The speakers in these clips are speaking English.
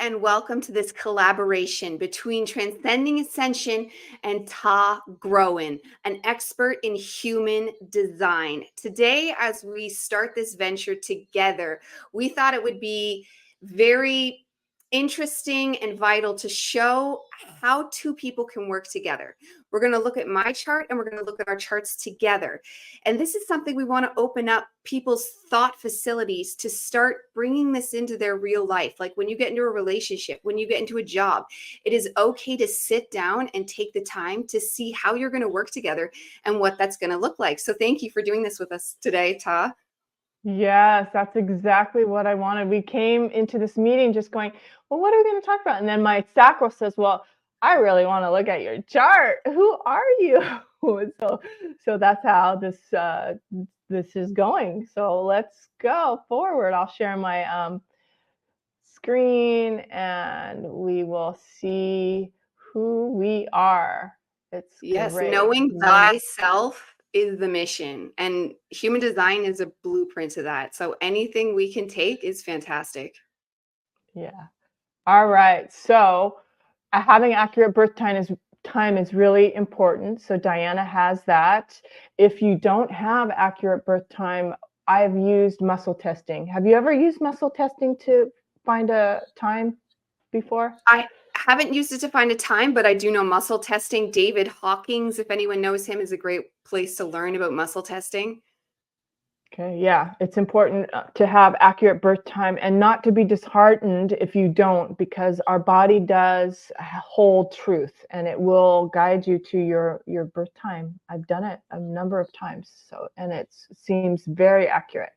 and welcome to this collaboration between Transcending Ascension and Tah Groen, an expert in human design. Today, as we start this venture together, we thought it would be very interesting and vital to show how two people can work together. We're going to look at my chart and we're going to look at our charts together. And this is something we want to open up people's thought facilities to start bringing this into their real life. Like when you get into a relationship, when you get into a job, it is okay to sit down and take the time to see how you're going to work together and what that's going to look like. So thank you for doing this with us today, Tah. Yes, that's exactly what I wanted. We came into this meeting just going, well, what are we going to talk about? And then my sacral says, well, I really want to look at your chart. Who are you? So that's how this is going. So let's go forward. I'll share my screen and we will see who we are. It's great. Knowing thyself is the mission, and human design is a blueprint to that. So anything we can take is fantastic. Yeah. All right. So having accurate birth time is really important. So Dyanna has that. If you don't have accurate birth time, I've used muscle testing. Have you ever used muscle testing to find a time before? I haven't used it to find a time, but I do know muscle testing. David Hawkins, if anyone knows him, is a great place to learn about muscle testing. Okay, yeah, it's important to have accurate birth time and not to be disheartened if you don't, because our body does hold truth and it will guide you to your birth time. I've done it a number of times, and it seems very accurate.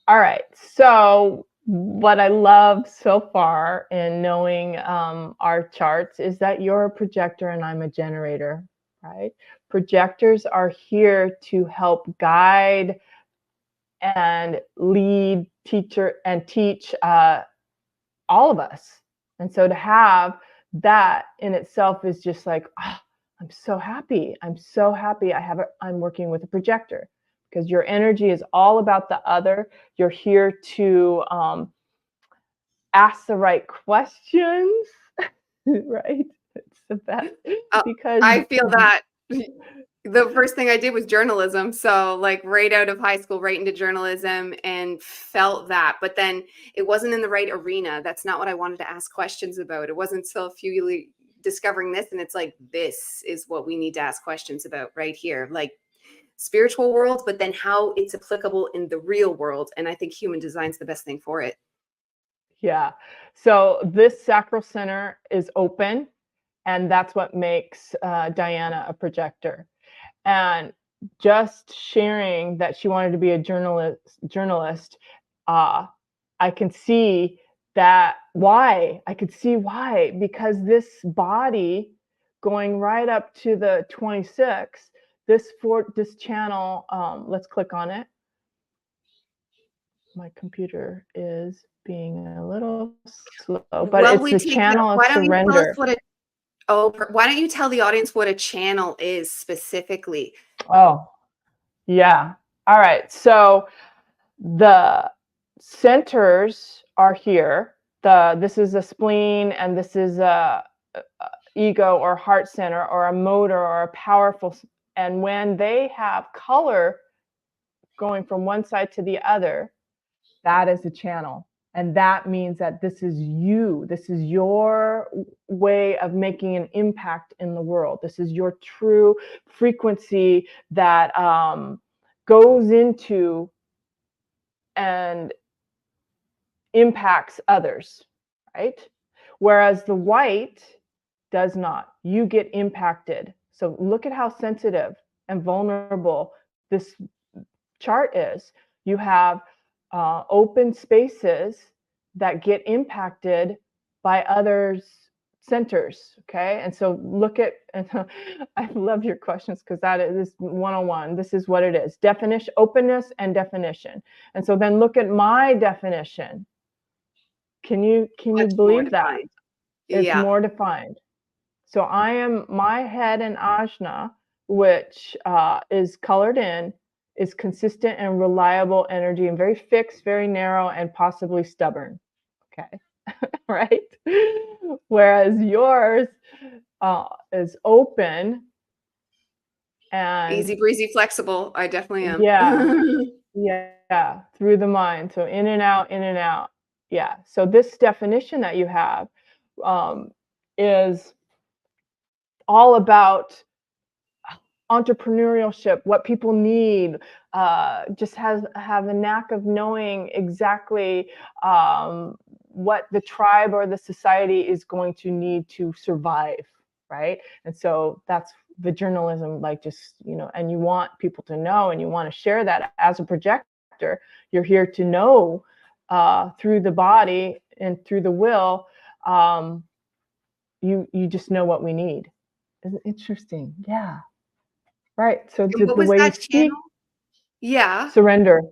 All right, so what I love so far in knowing our charts is that you're a projector and I'm a generator, right? Projectors are here to help guide and lead, teach all of us. And so to have that in itself is just like, oh, I'm so happy. I'm so happy I'm working with a projector, because your energy is all about the other. You're here to ask the right questions, right? It's the best. Because I feel that the first thing I did was journalism. So like right out of high school, right into journalism, and felt that. But then it wasn't in the right arena. That's not what I wanted to ask questions about. It wasn't until a few years discovering this, and it's like, this is what we need to ask questions about right here. Like spiritual world, but then how it's applicable in the real world. And I think human design's the best thing for it. Yeah. So this sacral center is open, and that's what makes Dyanna a projector. And just sharing that she wanted to be a journalist, I can see that why. I could see why, because this body going right up to the 26, this channel, let's click on it. My computer is being a little slow, but it's the channel of surrender. Why don't you tell the audience what a channel is specifically? Oh, yeah. All right. So the centers are here. This is a spleen, and this is a ego or heart center or a motor or a powerful. And when they have color going from one side to the other, that is a channel. And that means that this is you. This is your way of making an impact in the world. This is your true frequency that goes into and impacts others, right? Whereas the white does not. You get impacted. So look at how sensitive and vulnerable this chart is. You have open spaces that get impacted by others' centers. Okay. And so look at, and I love your questions, because that is 101. This is what it is: definition, openness, and definition. And so then look at my definition. Can you believe that? It's more defined. So I am my head in Ajna, which is colored in, is consistent and reliable energy, and very fixed, very narrow, and possibly stubborn. Okay. right? Whereas yours is open and Easy breezy, flexible. I definitely am. yeah, yeah, through the mind. So in and out, in and out. Yeah. So this definition that you have um, is all about entrepreneurship, what people need, just have a knack of knowing exactly what the tribe or the society is going to need to survive, right? And so that's the journalism, like just, and you want people to know and you want to share that as a projector. You're here to know through the body and through the will. You just know what we need. Isn't it interesting? Yeah. Right. So And what the was way you that speak, channel? Yeah, surrender,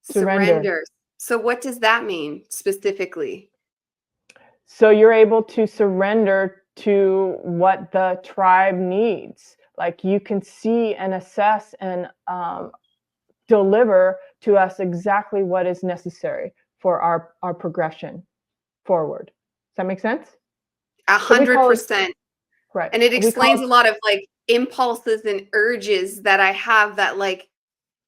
surrender. surrender. So what does that mean specifically? So you're able to surrender to what the tribe needs. Like you can see and assess and deliver to us exactly what is necessary for our progression forward. Does that make sense? So we call it 100%. right. And it We call explains it a lot of like impulses and urges that I have that like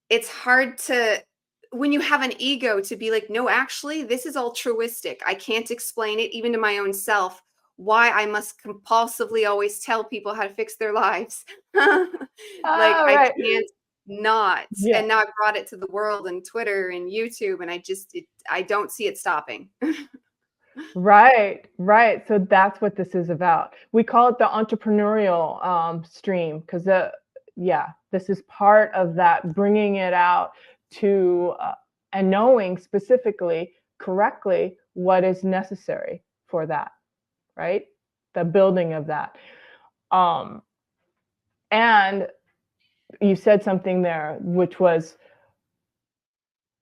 it's hard to when you have an ego to be like, no, actually, this is altruistic. I can't explain it even to my own self why I must compulsively always tell people how to fix their lives. Like I right. can't not. Yeah. And now I brought it to the world and Twitter and YouTube and I don't see it stopping. Right, right. So that's what this is about. We call it the entrepreneurial stream because yeah, this is part of that bringing it out to and knowing specifically, correctly what is necessary for that, right? The building of that. Um, and you said something there, which was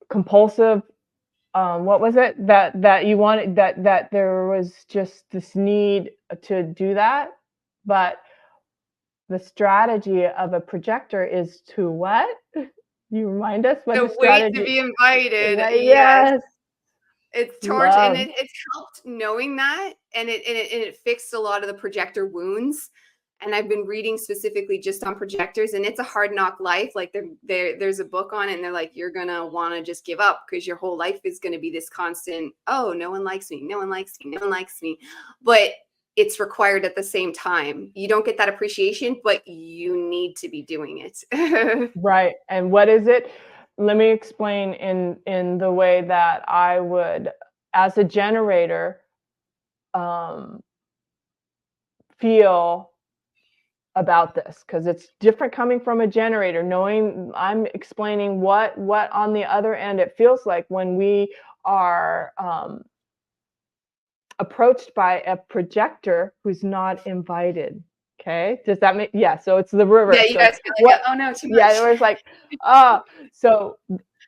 compulsive. What was it that you wanted, that there was just this need to do that, but the strategy of a projector is to what? You remind us what the The wait to strategy. be invited. Right, Yes. yes, It's torture, and love. it's helped knowing that, and it fixed a lot of the projector wounds. And I've been reading specifically just on projectors, and it's a hard knock life. Like there's a book on it, and they're like, you're gonna want to just give up because your whole life is gonna be this constant. Oh, no one likes me. No one likes me. No one likes me. But it's required at the same time. You don't get that appreciation, but you need to be doing it. Right. And what is it? Let me explain in the way that I would, as a generator, um, feel about this, because it's different coming from a generator, knowing I'm explaining what on the other end it feels like when we are approached by a projector who's not invited. Okay, does that make, yeah, so it's the Yeah, reverse. you So guys feel like, what, oh no, too yeah, much. it was like, ah, so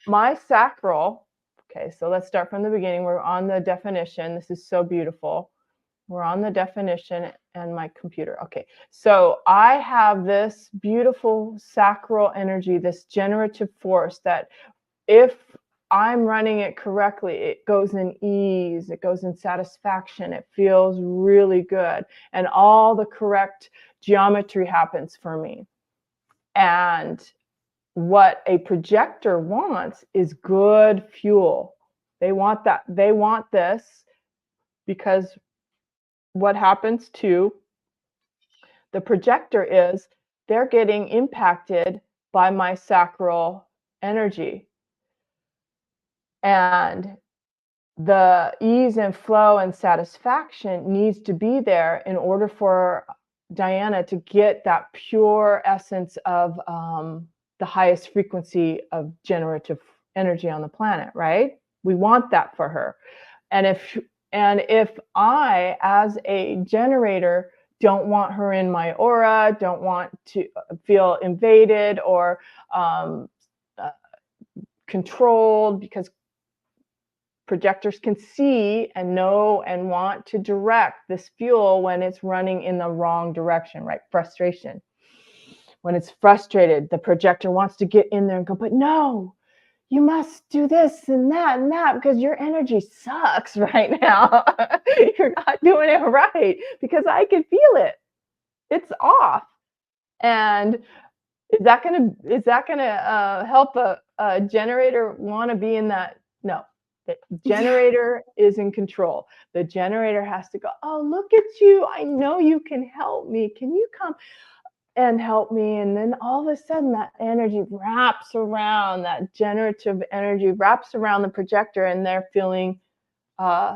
my sacral, okay, so let's start from the beginning. We're on the definition. This is so beautiful. We're on the definition and my computer. Okay, so I have this beautiful sacral energy, this generative force that if I'm running it correctly, it goes in ease, it goes in satisfaction, it feels really good, and all the correct geometry happens for me. And what a projector wants is good fuel. They want that. They want this because what happens to the projector is they're getting impacted by my sacral energy. And the ease and flow and satisfaction needs to be there in order for Dyanna to get that pure essence of the highest frequency of generative energy on the planet, right? We want that for her. And if I, as a generator, don't want her in my aura, don't want to feel invaded or uh, controlled, because projectors can see and know and want to direct this fuel when it's running in the wrong direction, right? Frustration. When it's frustrated, the projector wants to get in there and go, but no, you must do this and that because your energy sucks right now. You're not doing it right, because I can feel it. It's off. And is that gonna help a generator want to be in that? No. The generator is in control. The generator has to go, oh, look at you. I know you can help me. Can you come and help me? And then all of a sudden that energy wraps around, that generative energy wraps around the projector, and they're feeling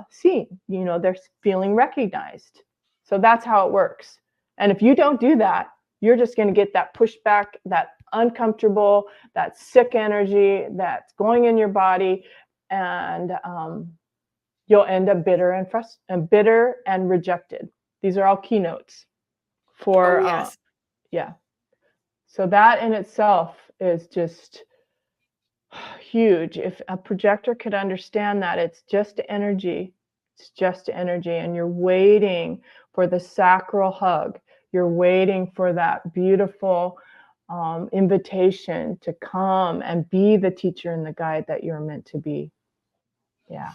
seen, they're feeling recognized. So that's how it works. And if you don't do that, you're just going to get that pushback, that uncomfortable, that sick energy that's going in your body, and you'll end up bitter and rejected. These are all keynotes for yes. yeah. So that in itself is just huge. If a projector could understand that it's just energy, and you're waiting for the sacral hug, you're waiting for that beautiful invitation to come and be the teacher and the guide that you're meant to be. Yeah.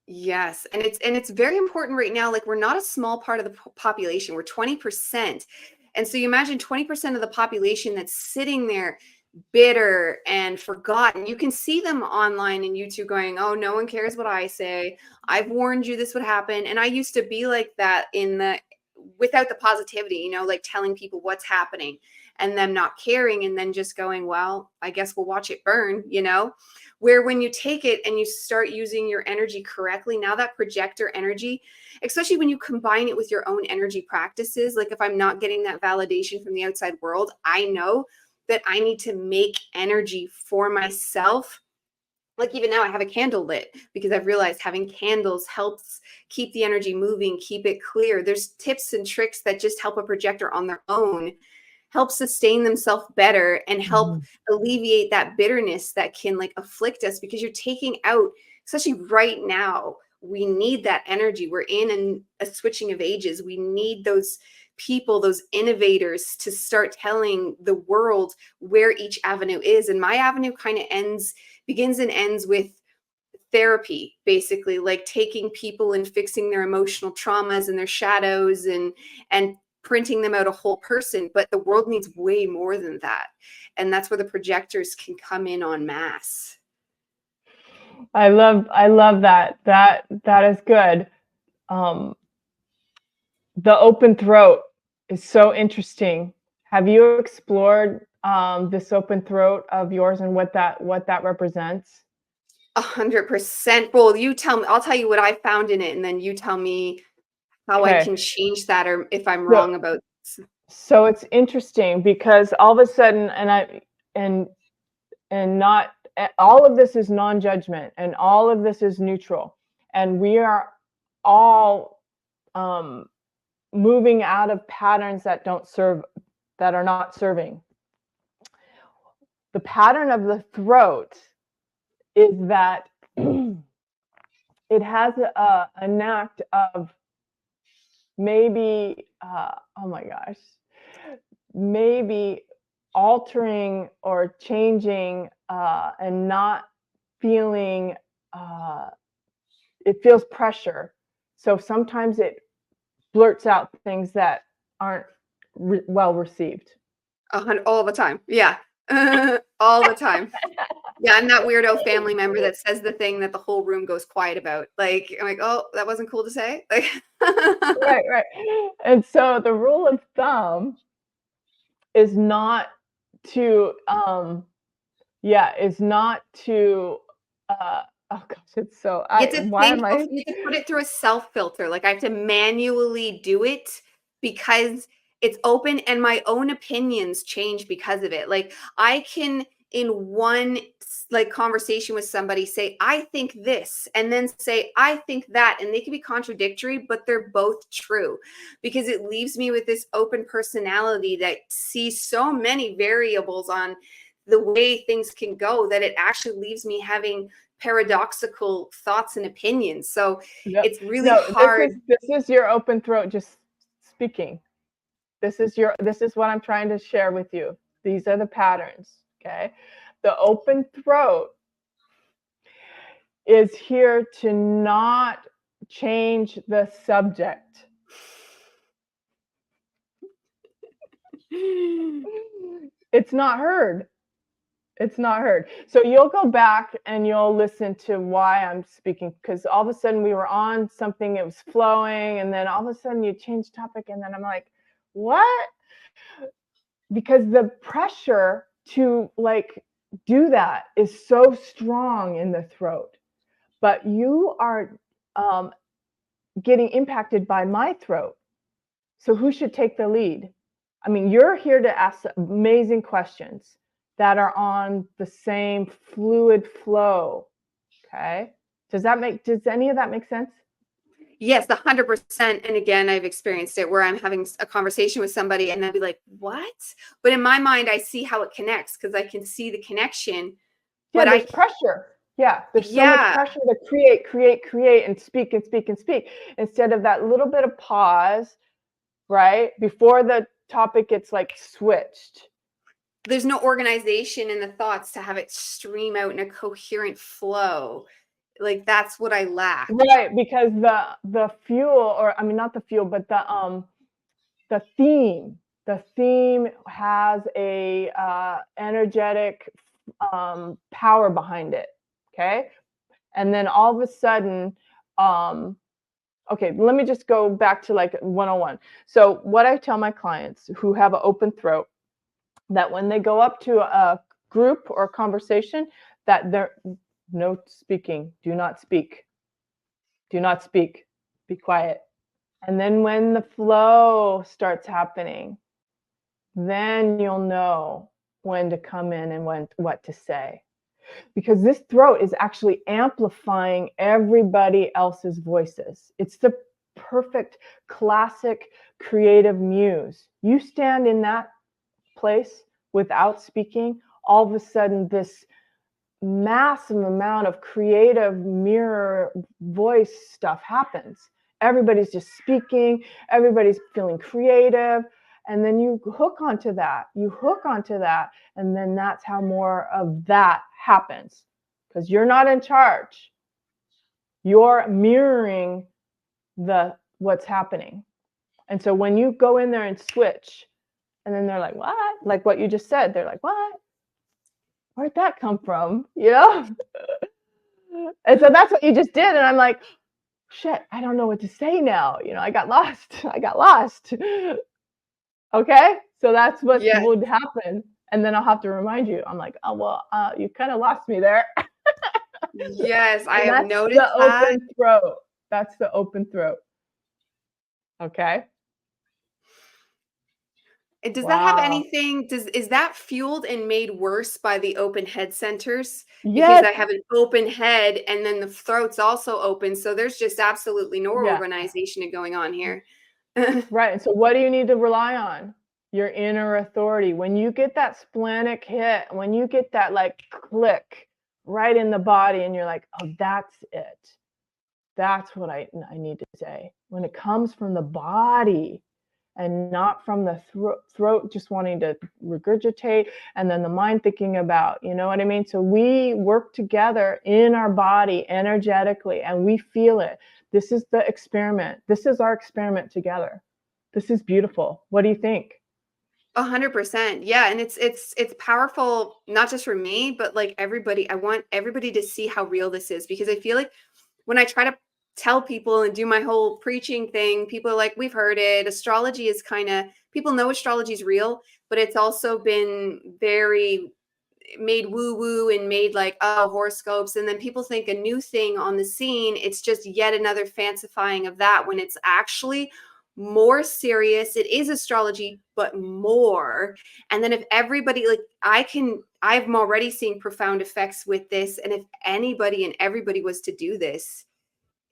Yes, and it's very important right now. Like, we're not a small part of the population. We're 20%. And so you imagine 20% of the population that's sitting there bitter and forgotten. You can see them online and YouTube going, "Oh, no one cares what I say. I've warned you this would happen." And I used to be like that without the positivity, like telling people what's happening and them not caring, and then just going, "Well, I guess we'll watch it burn," Where when you take it and you start using your energy correctly, now that projector energy, especially when you combine it with your own energy practices, like if I'm not getting that validation from the outside world, I know that I need to make energy for myself. Like even now I have a candle lit because I've realized having candles helps keep the energy moving, keep it clear. There's tips and tricks that just help a projector on their own help sustain themselves better and help alleviate that bitterness that can like afflict us, because you're taking out, especially right now, we need that energy. We're in a switching of ages. We need those people, those innovators, to start telling the world where each avenue is. And my avenue kind of begins and ends with therapy, basically, like taking people and fixing their emotional traumas and their shadows and printing them out a whole person. But the world needs way more than that. And that's where the projectors can come in en masse. I love that. That is good. The open throat is so interesting. Have you explored this open throat of yours and what that represents? 100%. Well, you tell me, I'll tell you what I found in it, and then you tell me how I can change that, or if I'm wrong about. So it's interesting because all of a sudden, not all of this is non-judgment, and all of this is neutral, and we are all moving out of patterns that don't serve, that are not serving. The pattern of the throat is that it has a knack of maybe, oh my gosh, maybe altering or changing and not feeling, it feels pressure. So sometimes it blurts out things that aren't well received. All the time. Yeah. All the time. Yeah, I'm that weirdo family member that says the thing that the whole room goes quiet about. Like, I'm like, oh, that wasn't cool to say. Like, right. And so the rule of thumb is not to, is not to, oh gosh, it's so, you have to put it through a self filter. Like, I have to manually do it because it's open, and my own opinions change because of it. Like, I can in one like conversation with somebody say, I think this, and then say, I think that, and they can be contradictory, but they're both true, because it leaves me with this open personality that sees so many variables on the way things can go, that it actually leaves me having paradoxical thoughts and opinions. So it's really hard. This is your open throat just speaking. This is what I'm trying to share with you. These are the patterns. Okay. The open throat is here to not change the subject. It's not heard. It's not heard. So you'll go back and you'll listen to why I'm speaking, because all of a sudden we were on something, it was flowing, and then all of a sudden you change topic, and then I'm like, what? Because the pressure to like do that is so strong in the throat, but you are getting impacted by my throat. So who should take the lead? I mean, you're here to ask amazing questions that are on the same fluid flow. Okay. Does any of that make sense? Yes, 100%. And again, I've experienced it where I'm having a conversation with somebody and they'll be like, what? But in my mind, I see how it connects because I can see the connection. Yeah, But there's pressure. Yeah, there's so much yeah, pressure to create, and speak and speak and speak, instead of that little bit of pause, right? Before the topic gets like switched. there's no organization in the thoughts to have it stream out in a coherent flow. Like that's what I lack. Right, because the fuel, or I mean not the fuel, but the theme has a energetic power behind it. Okay. And then all of a sudden, okay, let me just go back to like 101. So what I tell my clients who have an open throat, that when they go up to a group or a conversation, that they're no speaking, do not speak, be quiet. And then when the flow starts happening, then you'll know when to come in and what to say. Because this throat is actually amplifying everybody else's voices. It's the perfect classic creative muse. You stand in that place without speaking, all of a sudden this massive amount of creative mirror voice stuff happens. Everybody's just speaking, everybody's feeling creative, and then you hook onto that, and then that's how more of that happens, because you're not in charge. You're mirroring what's happening. And so when you go in there and switch, and then they're like, what? Like what you just said, they're like, what? Where'd that come from? You know? And so that's what you just did. And I'm like, shit, I don't know what to say now. You know, I got lost. Okay. So that's what would happen. And then I'll have to remind you. I'm like, oh, well, you kind of lost me there. Yes, I have noticed the open throat. That's the open throat. Okay. Does that have anything? Is that fueled and made worse by the open head centers? Because I have an open head and then the throat's also open. So there's just absolutely no organization going on here. Right. And so what do you need to rely on? Your inner authority. When you get that splenic hit, when you get that like click right in the body and you're like, oh, that's it. That's what I need to say. When it comes from the body and not from the throat just wanting to regurgitate, and then the mind thinking about, you know what I mean? So we work together in our body energetically and we feel it. This is the experiment. This is our experiment together. This is beautiful. What do you think? 100%. Yeah. And it's powerful, not just for me, but like everybody. I want everybody to see how real this is, because I feel like when I try to tell people and do my whole preaching thing, people are like, we've heard it. Astrology is people know astrology is real, but it's also been very made woo woo and made like, oh, horoscopes. And then people think a new thing on the scene, it's just yet another fancifying of that, when it's actually more serious. It is astrology, but more. And then if everybody, like I'm already seeing profound effects with this. And if anybody and everybody was to do this,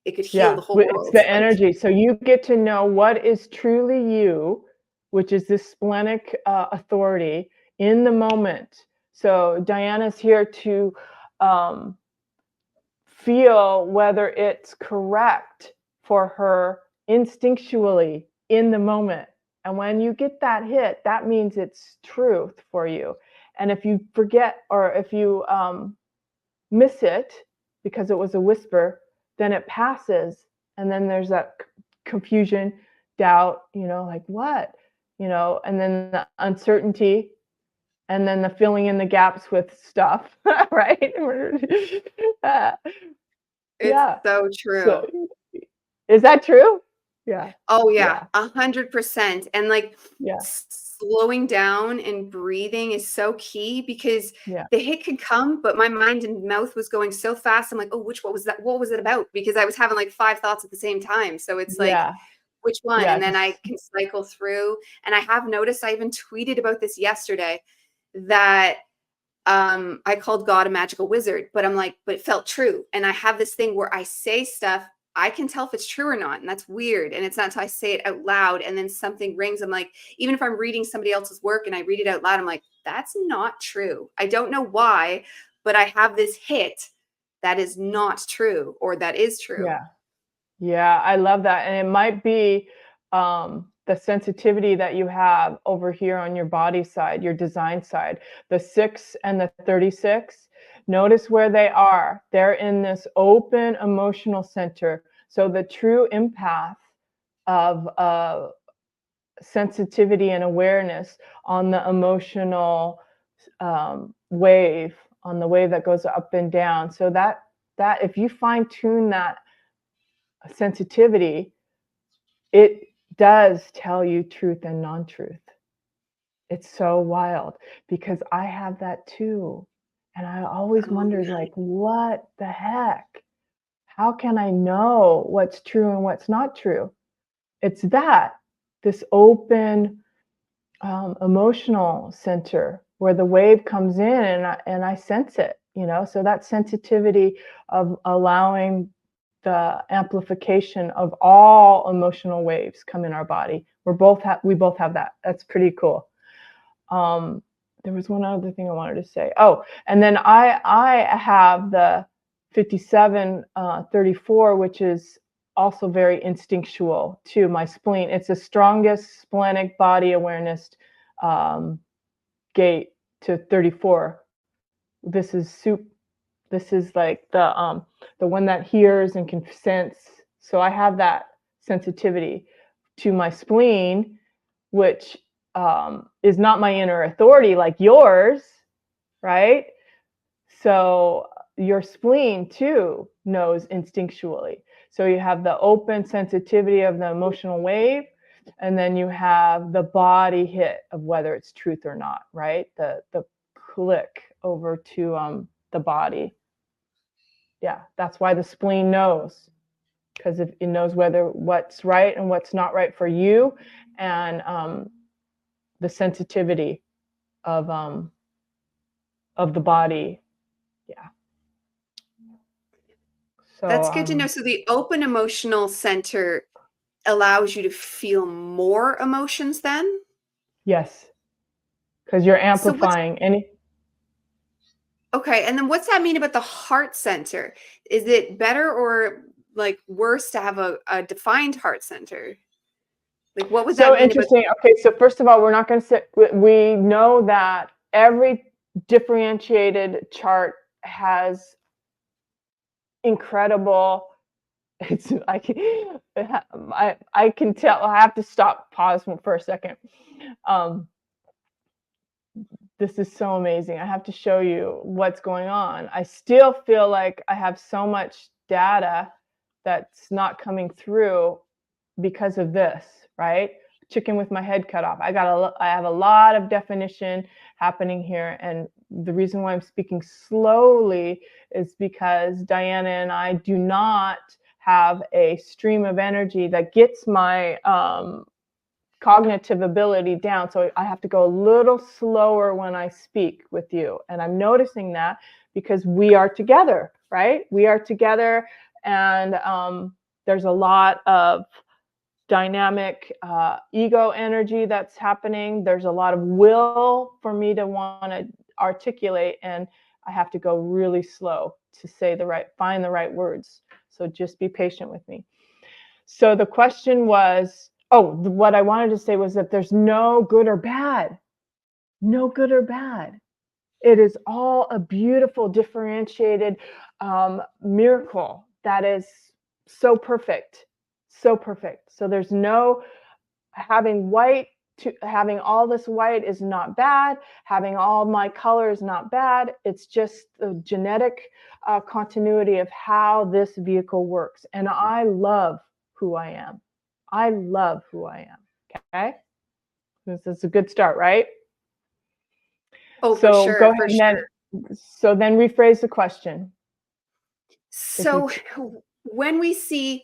it could heal the whole world. It's the energy. So you get to know what is truly you, which is this splenic authority in the moment. So Dyanna's here to feel whether it's correct for her instinctually in the moment. And when you get that hit, that means it's truth for you. And if you forget, or if you miss it, because it was a whisper, then it passes. And then there's that confusion, doubt, like what, and then the uncertainty, and then the filling in the gaps with stuff, right? It's Yeah. so So, true. is that true? Yeah. Oh yeah, Yeah. 100%. And like Yeah. slowing down and breathing is so key because Yeah. the hit could come, but my mind and mouth was going so fast. I'm like, oh, what was that? What was it about? Because I was having like five thoughts at the same time. So it's like, Yeah. which one? Yeah. And then I can cycle through. And I have noticed, I even tweeted about this yesterday, that I called God a magical wizard, but I'm like, but it felt true. And I have this thing where I say stuff, I can tell if it's true or not. And that's weird. And it's not until I say it out loud and then something rings. I'm like, even if I'm reading somebody else's work and I read it out loud, I'm like, that's not true. I don't know why, but I have this hit that is not true or that is true. Yeah. Yeah, I love that. And it might be the sensitivity that you have over here on your body side, your design side, the 6 and the 36. Notice where they are. They're in this open emotional center. So the true empath of sensitivity and awareness on the emotional wave, on the wave that goes up and down. So that if you fine tune that sensitivity, it does tell you truth and non-truth. It's so wild because I have that too. And I always Oh, wondered, yeah. like, what the heck? How can I know what's true and what's not true? It's this open emotional center where the wave comes in and I sense it, so that sensitivity of allowing the amplification of all emotional waves come in our body. We both have that. That's pretty cool. There was one other thing I wanted to say. Oh, and then I have the 5734, which is also very instinctual to my spleen. It's the strongest splenic body awareness gate to 34. This is like the one that hears and can sense. So I have that sensitivity to my spleen, which is not my inner authority like yours, right? So your spleen too knows instinctually. So you have the open sensitivity of the emotional wave, and then you have the body hit of whether it's truth or not, right? The click over to the body. Yeah, that's why the spleen knows, because it knows what's right and what's not right for you, and the sensitivity of the body. Yeah. So That's good to know. So the open emotional center allows you to feel more emotions then? yes, because you're So what's amplifying any. okay, and then what's that mean about the heart center? Is it better or like worse to have a defined heart center? Like what would that So mean about interesting. Okay, so first of all, we're not going to sit. We know that every differentiated chart has incredible. It's like I can tell. I have to stop, pause for a second. Um, this is so amazing. I have to show you what's going on. I still feel like I have so much data that's not coming through because of this, right? Chicken with my head cut off. I have a lot of definition happening here, and the reason why I'm speaking slowly is because Dyanna and I do not have a stream of energy that gets my cognitive ability down. So I have to go a little slower when I speak with you. And I'm noticing that because we are together, right? We are together, and there's a lot of dynamic ego energy that's happening. There's a lot of will for me to want to articulate, and I have to go really slow to find the right words. So just be patient with me. So the question was, what I wanted to say was that there's no good or bad. No good or bad. It is all a beautiful, differentiated miracle that is so perfect, so perfect. So there's no having white. Having all this white is not bad. Having all my color is not bad. It's just the genetic continuity of how this vehicle works. And I love who I am. I love who I am. Okay. This is a good start, right? Oh, so for sure, go ahead for and sure. so then rephrase the question. So when we see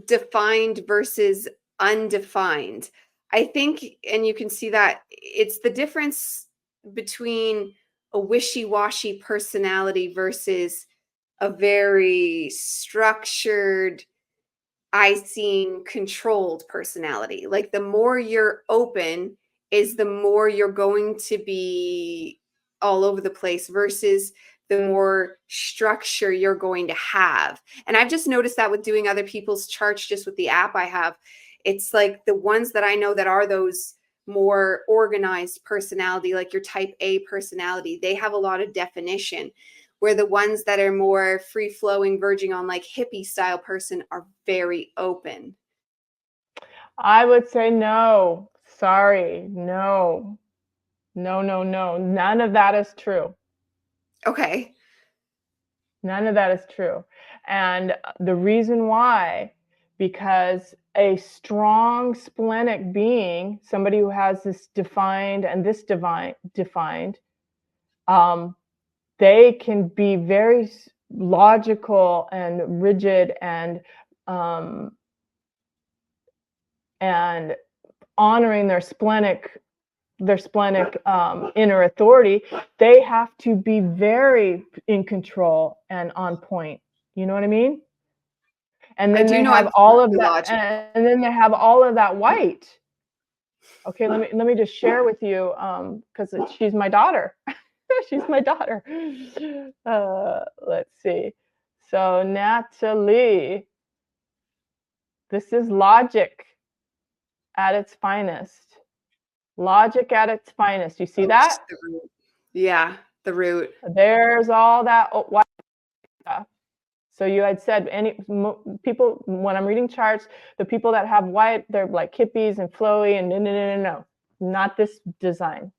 defined versus undefined, I think, and you can see that it's the difference between a wishy-washy personality versus a very structured, eye-seeing, controlled personality. Like the more you're open is the more you're going to be all over the place versus the more structure you're going to have. And I've just noticed that with doing other people's charts, just with the app I have, it's like the ones that I know that are those more organized personality, like your type A personality, they have a lot of definition, where the ones that are more free flowing, verging on like hippie style person are very open. I would say no. Sorry. No. No, no, no. None of that is true. Okay. None of that is true. And the reason why, because a strong splenic being, somebody who has this defined and this defined, they can be very logical and rigid um, and honoring their splenic inner authority. They have to be very in control and on point. You know what I mean? And I then do they know have I'm all of that, logical. and then they have all of that white. Okay, let me just share with you, because she's my daughter. She's my daughter. Let's see. So Natalie, this is logic at its finest. Logic at its finest. You see that? The root. Yeah, the root. There's all that white stuff. So you had said people, when I'm reading charts, the people that have white, they're like hippies and flowy and no, not this design.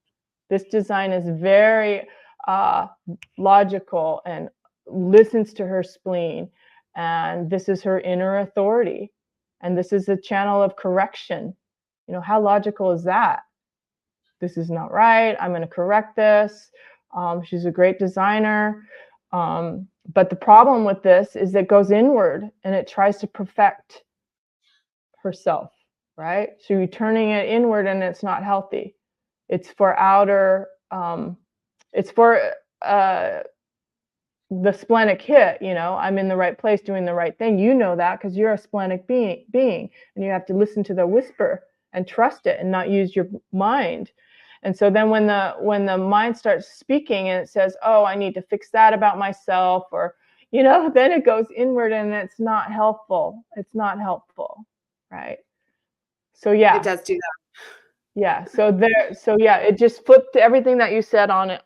This design is very logical and listens to her spleen. And this is her inner authority. And this is a channel of correction. You know, how logical is that? This is not right. I'm going to correct this. She's a great designer. But the problem with this is it goes inward and it tries to perfect herself, right? So you're turning it inward and it's not healthy. It's for outer, it's for the splenic hit, you know, I'm in the right place doing the right thing. You know that because you're a splenic being, and you have to listen to the whisper and trust it and not use your mind. And so then when the mind starts speaking and it says, oh, I need to fix that about myself, or, you know, then it goes inward and it's not helpful. It's not helpful, right? So yeah. It does do that. Yeah. So yeah, it just flipped everything that you said on the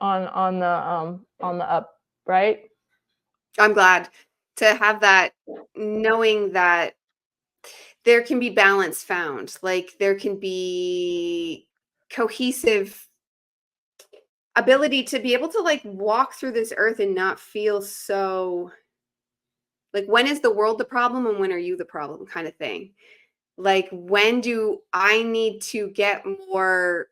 up, right? I'm glad to have that, knowing that there can be balance found. Like there can be cohesive ability to be able to like walk through this earth and not feel so like, when is the world the problem and when are you the problem kind of thing. Like, when do I need to get more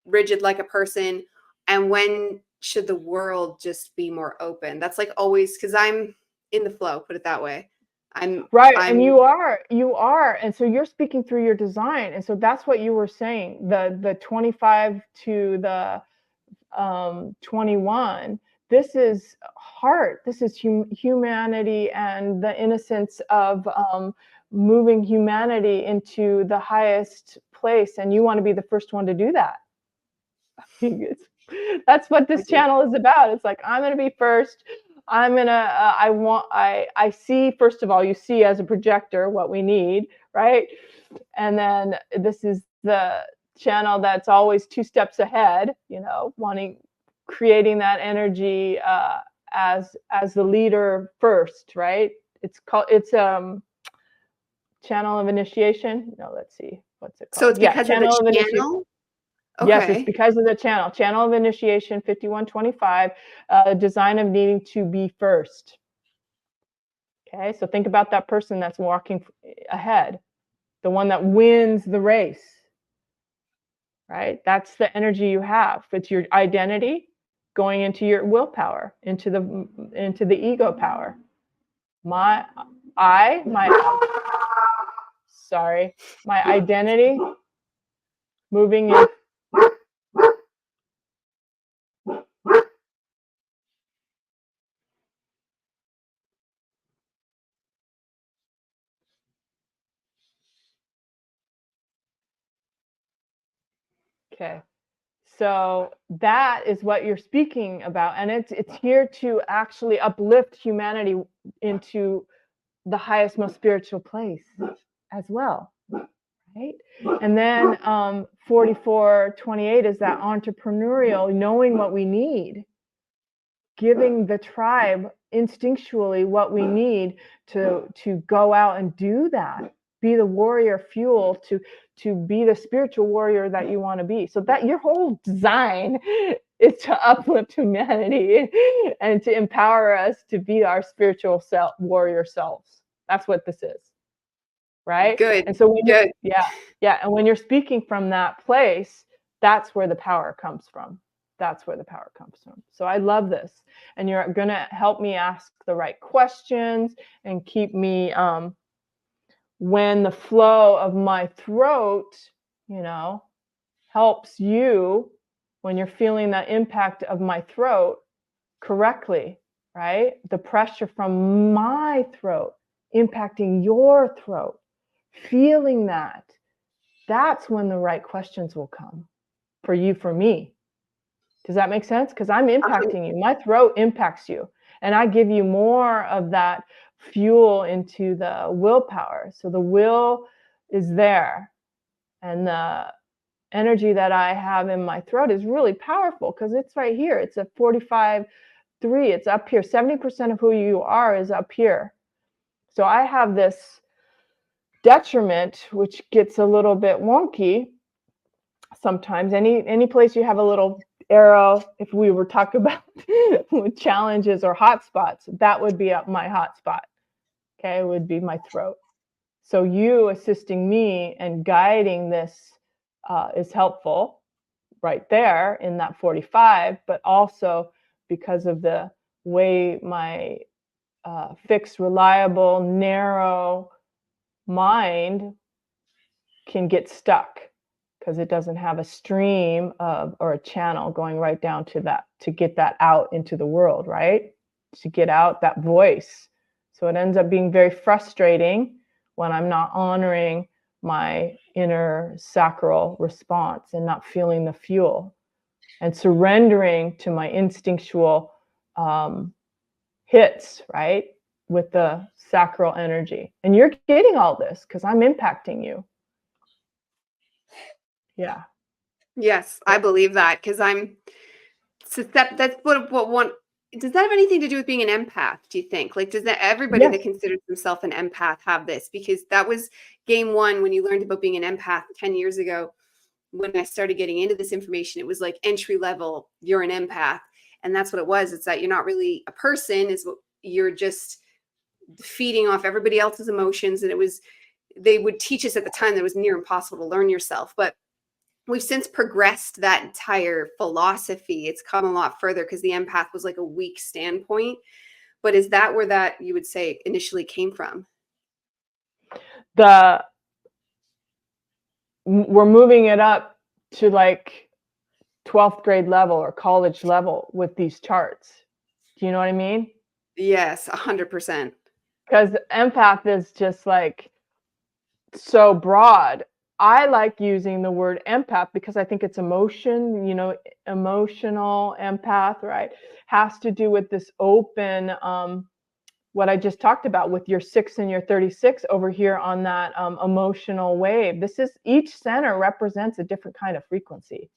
rigid like a person, and when should the world just be more open? That's like always, because I'm in the flow, put it that way. Right. And I'm you are. And so you're speaking through your design. And so that's what you were saying. The 25 to the 21, this is heart. This is humanity and the innocence of moving humanity into the highest place. And you want to be the first one to do that. That's what this channel is about. It's like, I'm going to be first. I'm going to, I see, first of all, you see as a projector what we need, right? And then this is the channel that's always 2 steps ahead, you know, creating that energy as the leader first, right? It's channel of initiation. No, let's see. What's it called? So it's because of channel of the initiation. channel? Yes, it's Okay. because of the channel of initiation 5125, design of needing to be first. Okay, so think about that person that's walking ahead, the one that wins the race, right? That's the energy you have. It's your identity going into your willpower, into the ego power. My identity moving in. Okay. So that is what you're speaking about. And it's here to actually uplift humanity into the highest, most spiritual place as well. Right. And then 4428 is that entrepreneurial, knowing what we need, giving the tribe instinctually what we need to go out and do that, be the warrior fuel to be the spiritual warrior that you want to be. So that your whole design is to uplift humanity and to empower us to be our spiritual warrior selves. That's what this is, right? Good. And so when Good. and when you're speaking from that place, that's where the power comes from. That's where the power comes from. So I love this. And you're going to help me ask the right questions and keep me, when the flow of my throat, helps you when you're feeling the impact of my throat correctly, right? The pressure from my throat impacting your throat, feeling that's when the right questions will come for you, for me. Does that make sense? Because I'm impacting you. My throat impacts you. And I give you more of that fuel into the willpower. So the will is there. And the energy that I have in my throat is really powerful because it's right here. It's a 45-3. It's up here. 70% of who you are is up here. So I have this detriment, which gets a little bit wonky sometimes. Any place you have a little arrow, if we were talking about with challenges or hotspots, that would be up my hotspot. Okay, it would be my throat. So you assisting me and guiding this is helpful right there in that 45, but also because of the way my fixed, reliable, narrow mind can get stuck because it doesn't have a stream or a channel going right down to that, to get that out into the world, right? To get out that voice. So it ends up being very frustrating when I'm not honoring my inner sacral response and not feeling the fuel and surrendering to my instinctual hits, right? With the sacral energy. And you're getting all this because I'm impacting you. Yeah. Yes, I believe that because that's what one. Does that have anything to do with being an empath, do you think? Like, does that everybody Yes. that considers themselves an empath have this? Because that was game one when you learned about being an empath 10 years ago. When I started getting into this information, it was like entry level, you're an empath. And that's what it was. It's that you're not really a person, you're just feeding off everybody else's emotions. And they would teach us at the time that it was near impossible to learn yourself. But we've since progressed that entire philosophy. It's come a lot further because the empath was like a weak standpoint. But is that where that you would say initially came from? We're moving it up to like 12th grade level or college level with these charts. Do you know what I mean? Yes, 100%. Because empath is just like so broad. I like using the word empath because I think it's emotional empath, right? Has to do with this open, what I just talked about with your 6 and your 36 over here on that emotional wave. Each center represents a different kind of frequency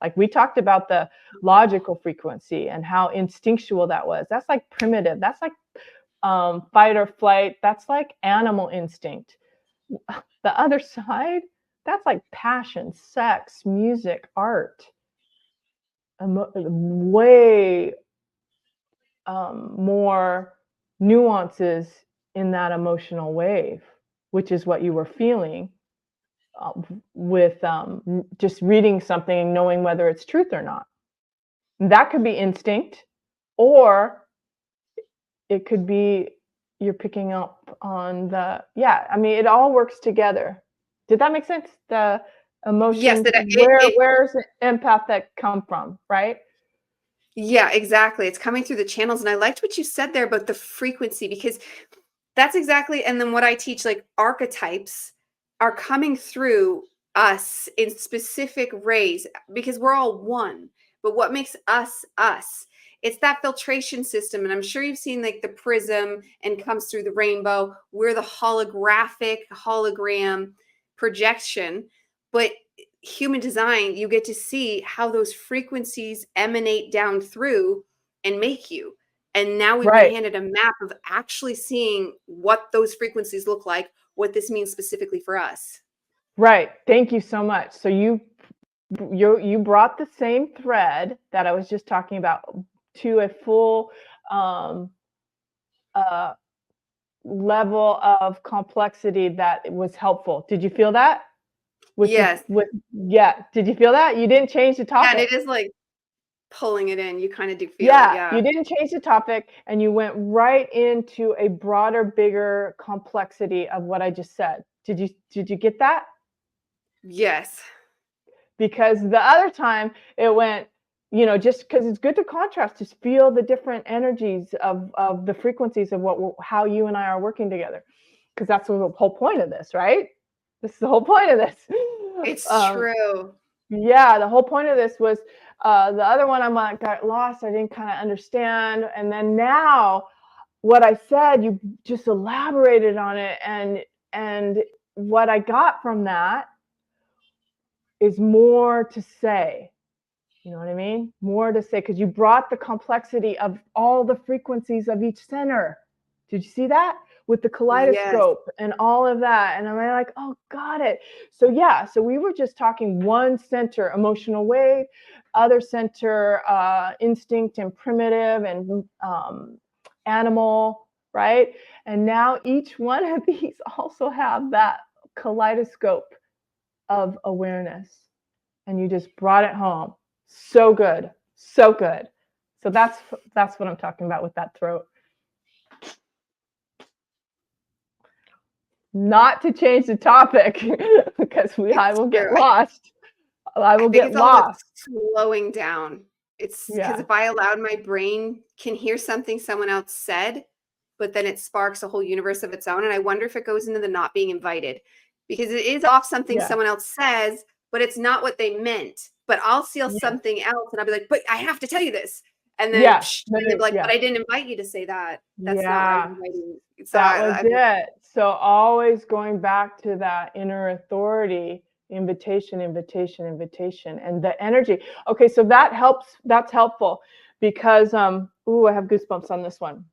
Like we talked about the logical frequency and how instinctual that was. That's like primitive. That's like fight or flight. That's like animal instinct. The other side, that's like passion, sex, music, art. Way more nuances in that emotional wave, which is what you were feeling with just reading something and knowing whether it's truth or not. That could be instinct, or it could be you're picking up on I mean, it all works together. Did that make sense? The Yes, emotions, it where's the empath that come from, right? yeah, exactly. It's coming through the channels. And I liked what you said there about the frequency, because that's exactly, and then what I teach, like archetypes are coming through us in specific rays because we're all one. But what makes us us? It's that filtration system. And I'm sure you've seen like the prism and comes through the rainbow. We're the holographic hologram projection. But human design, you get to see how those frequencies emanate down through and make you. And now we've been Right. handed a map of actually seeing what those frequencies look like, what this means specifically for us. Right. Thank you so much. So you brought the same thread that I was just talking about to a full um, uh, level of complexity that was helpful. Did you feel that? Yes. Yeah. Did you feel that? You didn't change the Yeah, and topic. it is like pulling it in. You kind of do feel it. Yeah, you Yeah. didn't change the topic, and you went right into a broader, bigger complexity of what I just said. Did you get that? Yes. Because the other time it went, just because it's good to contrast, just feel the different energies of the frequencies of how you and I are working together, because that's the whole point of this, right? This is the whole point of this. It's um, true. yeah, the whole point of this was the other one. I'm like, got lost. I didn't kind of understand, and then now what I said, you just elaborated on it, and what I got from that is more to say. You know what I mean? More to say, because you brought the complexity of all the frequencies of each center. Did you see that? With the Yes. kaleidoscope and all of that. And I'm like, oh, got it. So yeah, so we were just talking one center, emotional wave, other center, instinct and primitive and animal, right? And now each one of these also have that kaleidoscope of awareness. And you just brought it home. So good. So good. So that's what I'm talking about with that throat. Not to change the topic because I It's will true. get lost. I I will think get it's all about lost. slowing down. It's because Yeah. if I allowed my brain can hear something someone else said, but then it sparks a whole universe of its own. And I wonder if it goes into the not being invited, because it is off something Yeah. someone else says, but it's not what they meant. But I'll see Yeah. something else and I'll be like, but I have to tell you this. And then, Yeah. psh, and they'll be like, but Yeah. I didn't invite you to say that. That's not what I was Yeah. inviting. So That was I it. So always going back to that inner authority, invitation, invitation, invitation, and the energy. Okay, so that helps. That's helpful because ooh, I have goosebumps on this one.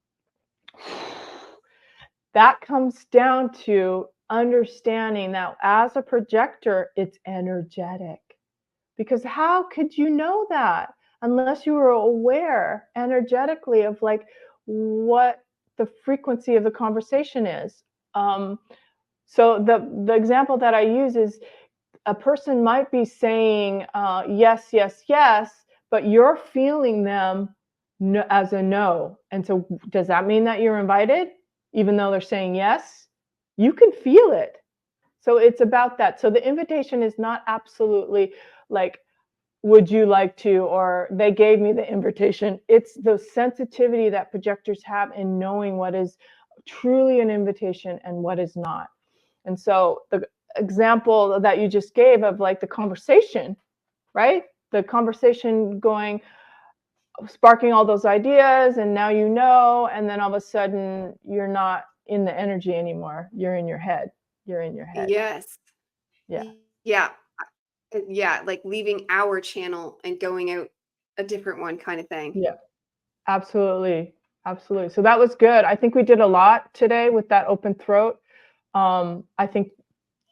That comes down to understanding that as a projector, it's energetic. Because how could you know that unless you were aware energetically of like what the frequency of the conversation is? Um, so the example that I use is a person might be saying yes, yes, yes, but you're feeling them as a no. And so does that mean that you're invited, even though they're saying yes? You can feel it. So it's about that. So the invitation is not absolutely like, would you like to, or they gave me the invitation. It's the sensitivity that projectors have in knowing what is truly an invitation and what is not. And so the example that you just gave of like the conversation, right? The conversation going, sparking all those ideas, and now you know, and then all of a sudden you're not in the energy anymore. You're in your head. You're in your head. yes. Yeah. Yeah. Yeah, like leaving our channel and going out a different one kind of thing. Yeah, absolutely. Absolutely. So that was good. I think we did a lot today with that open throat. I think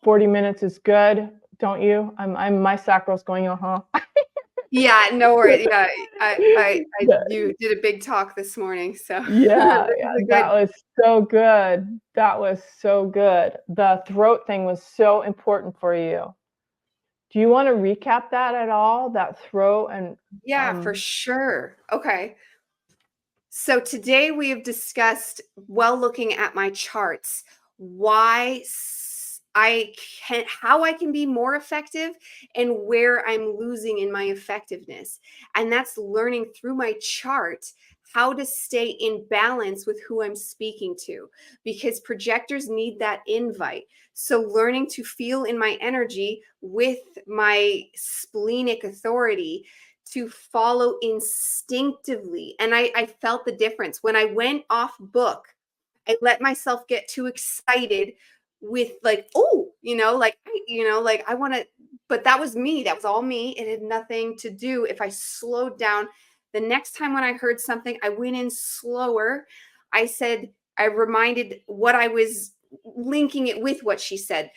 40 minutes is good, don't you? My sacral's going, uh-huh. Yeah, no worries. Yeah, you did a big talk this morning, so Yeah, this yeah, is a that good. was so good. That was so good. The throat thing was so important for you. Do you want to recap that at all? That throat and Yeah, for sure. Okay. So today we have discussed, while looking at my charts, why I can, how I can be more effective and where I'm losing in my effectiveness. And that's learning through my chart how to stay in balance with who I'm speaking to, because projectors need that invite. So learning to feel in my energy with my splenic authority to follow instinctively. And I felt the difference. When I went off book, I let myself get too excited with like, oh, like I want to, but that was me. That was all me. It had nothing to do. If I slowed down, the next time when I heard something, I went in slower. I reminded what I was linking it with what she said.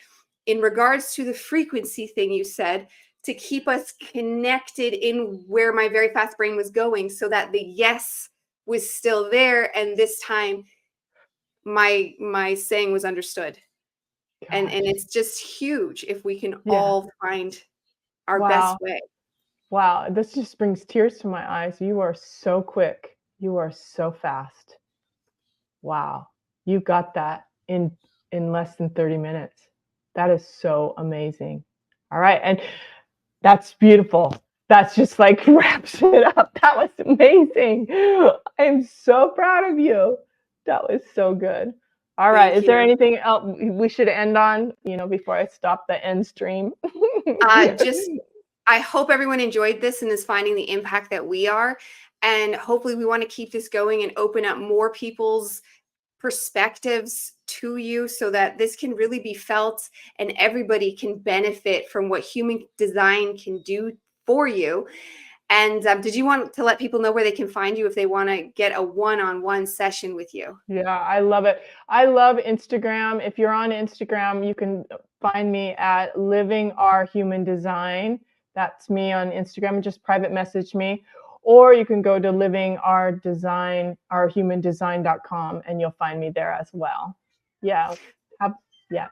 In regards to the frequency thing you said, to keep us connected in where my very fast brain was going, so that the yes was still there, and this time my saying was understood. And gosh, it's just huge if we can yeah. all find our best Wow. way. Wow. This just brings tears to my eyes. You are so quick. You are so fast. Wow. You got that in less than 30 minutes. That is so amazing. All right. And that's beautiful. That's just like wraps it up. That was amazing. I'm so proud of you. That was so good. All right. Thank Is there you. anything else we should end on, before I stop the end stream? Just I hope everyone enjoyed this and is finding the impact that we are. And hopefully we want to keep this going and open up more people's perspectives to you, so that this can really be felt and everybody can benefit from what human design can do for you. And did you want to let people know where they can find you if they want to get a one-on-one session with you? Yeah, I love it. I love Instagram. If you're on Instagram, you can find me at Living Our Human Design. That's me on Instagram. Just private message me. Or you can go to livingourdesign.com and you'll find me there as well. Yeah. Yeah.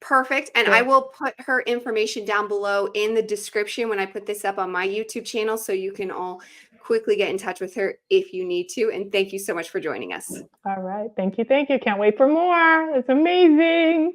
Perfect. And I Good. will put her information down below in the description when I put this up on my YouTube channel, so you can all quickly get in touch with her if you need to. And thank you so much for joining us. All right. Thank you. Thank you. Can't wait for more. It's amazing.